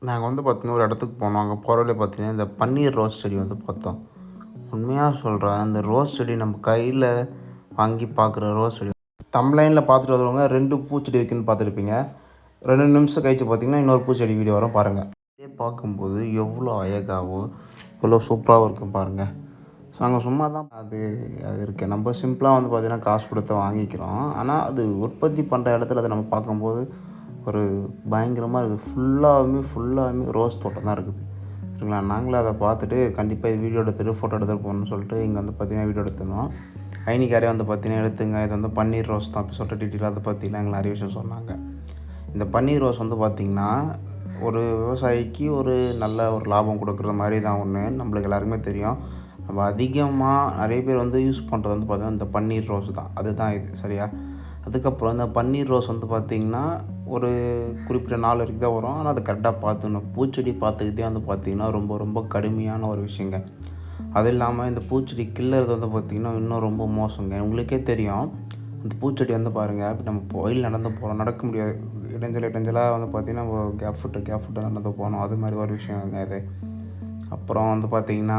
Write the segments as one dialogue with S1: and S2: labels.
S1: நாங்கள் வந்து பார்த்தீங்கன்னா ஒரு இடத்துக்கு போனோம். அங்கே போகிறவழில பார்த்தீங்கன்னா இந்த பன்னீர் ரோஸ் செடி வந்து பார்த்தோம். உண்மையாக சொல்கிறேன், இந்த ரோஸ் செடி நம்ம கையில் வாங்கி பார்க்குற ரோஸ் செடி தம்ப்லைனில் பார்த்துட்டு வருவாங்க. 2 பூச்செடி இருக்குதுன்னு பார்த்துருப்பீங்க. 2 நிமிஷம் கழிச்சு பார்த்தீங்கன்னா இன்னொரு பூச்செடி வீடியோ வரும் பாருங்கள். இதே பார்க்கும்போது எவ்வளோ அழகாகவும் எவ்வளோ சூப்பராகவும் இருக்கும் பாருங்கள். ஸோ நாங்கள் சும்மா தான் அது அது இருக்குது. நம்ம சிம்பிளாக வந்து பார்த்திங்கன்னா காசு கொடுத்து வாங்கிக்கிறோம். ஆனால் அது உற்பத்தி பண்ணுற இடத்துல அதை நம்ம பார்க்கும்போது ஒரு பயங்கரமாக இருக்குது. ஃபுல்லாகவுமே ரோஸ் தோட்டம் தான் இருக்குது. சரிங்களா, நாங்களும் அதை பார்த்துட்டு கண்டிப்பாக இது வீடியோ எடுத்துகிட்டு ஃபோட்டோ எடுத்துகிட்டு போகணுன்னு சொல்லிட்டு இங்கே வந்து பார்த்திங்கன்னா வீடியோ எடுத்துருந்தோம். ஐனிக்காரே வந்து பார்த்திங்கன்னா எடுத்துங்க, இது வந்து பன்னீர் ரோஸ் தான் அப்படி சொல்லிட்டு டீட்டெயிலாக அதை பற்றிலாம் எங்களுக்கு நிறைய விஷயம் சொன்னாங்க. இந்த பன்னீர் ரோஸ் வந்து பார்த்திங்கன்னா ஒரு விவசாயிக்கு ஒரு நல்ல ஒரு லாபம் கொடுக்குற மாதிரி தான் ஒன்று. நம்மளுக்கு எல்லாருக்குமே தெரியும். நம்ம அதிகமாக நிறைய பேர் வந்து யூஸ் பண்ணுறது வந்து பார்த்திங்கன்னா இந்த பன்னீர் ரோஸ் தான். அதுதான் இது சரியா. அதுக்கப்புறம் இந்த பன்னீர் ரோஸ் வந்து பார்த்திங்கன்னா ஒரு குறிப்பிட்ட நாள் வரைக்கும் தான் வரும். ஆனால் அதை கரெக்டாக பார்த்துக்கணும். பூச்செடி பார்த்துக்கிட்டே வந்து பார்த்திங்கன்னா ரொம்ப ரொம்ப கடுமையான ஒரு விஷயங்க. அது இல்லாமல் இந்த பூச்செடி கிள்ளுறது வந்து பார்த்திங்கன்னா இன்னும் ரொம்ப மோசங்க. உங்களுக்கே தெரியும், அந்த பூச்செடி வந்து பாருங்கள், இப்போ நம்ம கோயில் நடந்து போகிறோம், நடக்க முடியாது, இடைஞ்சலாக வந்து பார்த்திங்கன்னா கேப் ஃபுட்டு நடந்து போகணும். அது மாதிரி ஒரு விஷயங்க இது. அப்புறம் வந்து பார்த்திங்கன்னா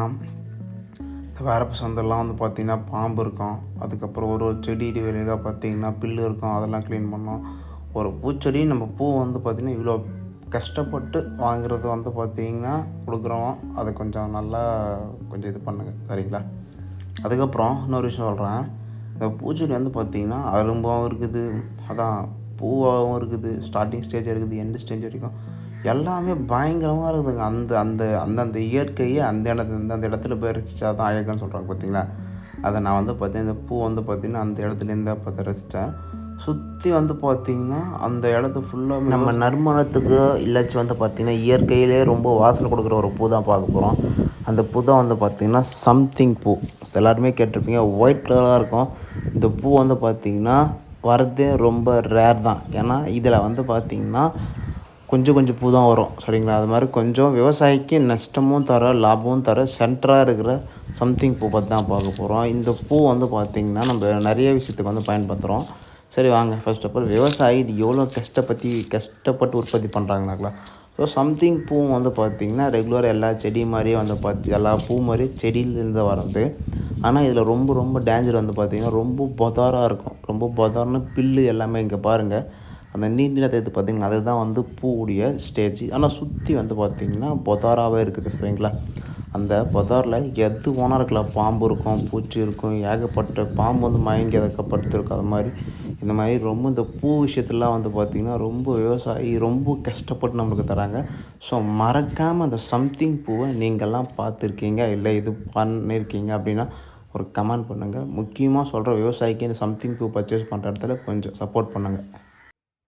S1: இந்த வேரப்ப சந்தெல்லாம் வந்து பார்த்திங்கன்னா பாம்பு இருக்கும். அதுக்கப்புறம் ஒரு செடி வழியாக பார்த்திங்கன்னா பில்லு இருக்கும், அதெல்லாம் க்ளீன் பண்ணோம். ஒரு பூச்செடி நம்ம பூ வந்து பார்த்திங்கன்னா இவ்வளோ கஷ்டப்பட்டு வாங்குறது வந்து பார்த்திங்கன்னா கொடுக்குறோம். அதை கொஞ்சம் நல்லா கொஞ்சம் இது பண்ணுங்கள் சரிங்களா. அதுக்கப்புறம் இன்னொரு விஷயம் சொல்கிறேன். இந்த பூச்செடி வந்து பார்த்திங்கன்னா அரும்பாகவும் இருக்குது, அதான் பூவாகவும் இருக்குது, ஸ்டார்டிங் ஸ்டேஜ் இருக்குது, எண்டு ஸ்டேஜ் வரைக்கும் எல்லாமே பயங்கரமாக இருக்குதுங்க. அந்த அந்த அந்தந்த இயற்கையை அந்தந்த இடத்துல போய் ரசித்தா தான் அழகுன்னு சொல்கிறாங்க பார்த்தீங்களா. அதை நான் வந்து பார்த்தீங்கன்னா இந்த பூ வந்து பார்த்திங்கன்னா அந்த இடத்துலேருந்து பார்த்து ரசித்தேன். சுற்றி வந்து பார்த்திங்கன்னா அந்த இடத்து ஃபுல்லாக நம்ம நறுமணத்துக்கு இல்லாச்சும் வந்து பார்த்திங்கன்னா இயற்கையிலே ரொம்ப வாசனை கொடுக்குற ஒரு பூ தான் பார்க்க போகிறோம். அந்த பூ தான் வந்து பார்த்திங்கன்னா சம்திங் பூ. எல்லாருமே கேட்டிருப்பீங்க, ஒயிட் கலராக இருக்கும். இந்த பூ வந்து பார்த்திங்கன்னா வரதே ரொம்ப ரேர் தான். ஏன்னா இதில் வந்து பார்த்திங்கன்னா கொஞ்சம் பூ தான் வரும் சரிங்களா. அது மாதிரி கொஞ்சம் விவசாயிக்கு நஷ்டமும் தர லாபமும் தர சென்டராக இருக்கிற சம்திங் பூ பற்றி தான் பார்க்க போகிறோம். இந்த பூ வந்து பார்த்திங்கன்னா நம்ம நிறைய விஷயத்துக்கு வந்து பயன்படுத்துகிறோம். சரி வாங்க, ஃபர்ஸ்ட் ஆஃப் ஆல் விவசாயி இது எவ்வளோ கஷ்டப்பட்டு உற்பத்தி பண்ணுறாங்கனாங்களா. ஸோ சம்திங் பூ வந்து பார்த்திங்கன்னா ரெகுலராக எல்லா செடி மாதிரியே வந்து எல்லா பூ மாதிரி செடியிலேருந்து வரது. ஆனால் இதில் ரொம்ப டேஞ்சர் வந்து பார்த்திங்கன்னா ரொம்ப பொதாராக இருக்கும். ரொம்ப பொதார்னு பில்லு எல்லாமே இங்கே பாருங்கள், அந்த நீளத்தை இது பார்த்திங்கன்னா அதுதான் வந்து பூவுடைய ஸ்டேஜ். ஆனால் சுற்றி வந்து பார்த்திங்கன்னா பொதாராகவே இருக்குது சரிங்களா. அந்த பொதாரில் எது வேணா இருக்கலாம், பாம்பு இருக்கும், பூச்சி இருக்கும், ஏகப்பட்ட பாம்பு வந்து மயங்கி அதுக்கப்படுத்திருக்கும். அது மாதிரி இந்த மாதிரி ரொம்ப இந்த பூ விஷயத்துலாம் வந்து பார்த்திங்கன்னா ரொம்ப விவசாயி ரொம்ப கஷ்டப்பட்டு நம்மளுக்கு தராங்க. ஸோ மறக்காமல் அந்த சம்திங் பூவை நீங்கள்லாம் பார்த்துருக்கீங்க இல்லை இது பண்ணியிருக்கீங்க அப்படின்னா ஒரு கமெண்ட் பண்ணுங்கள். முக்கியமாக சொல்கிற விவசாயிக்கு இந்த சம்திங் பூ பர்ச்சேஸ் பண்ணுற இடத்துல கொஞ்சம் சப்போர்ட் பண்ணுங்கள்.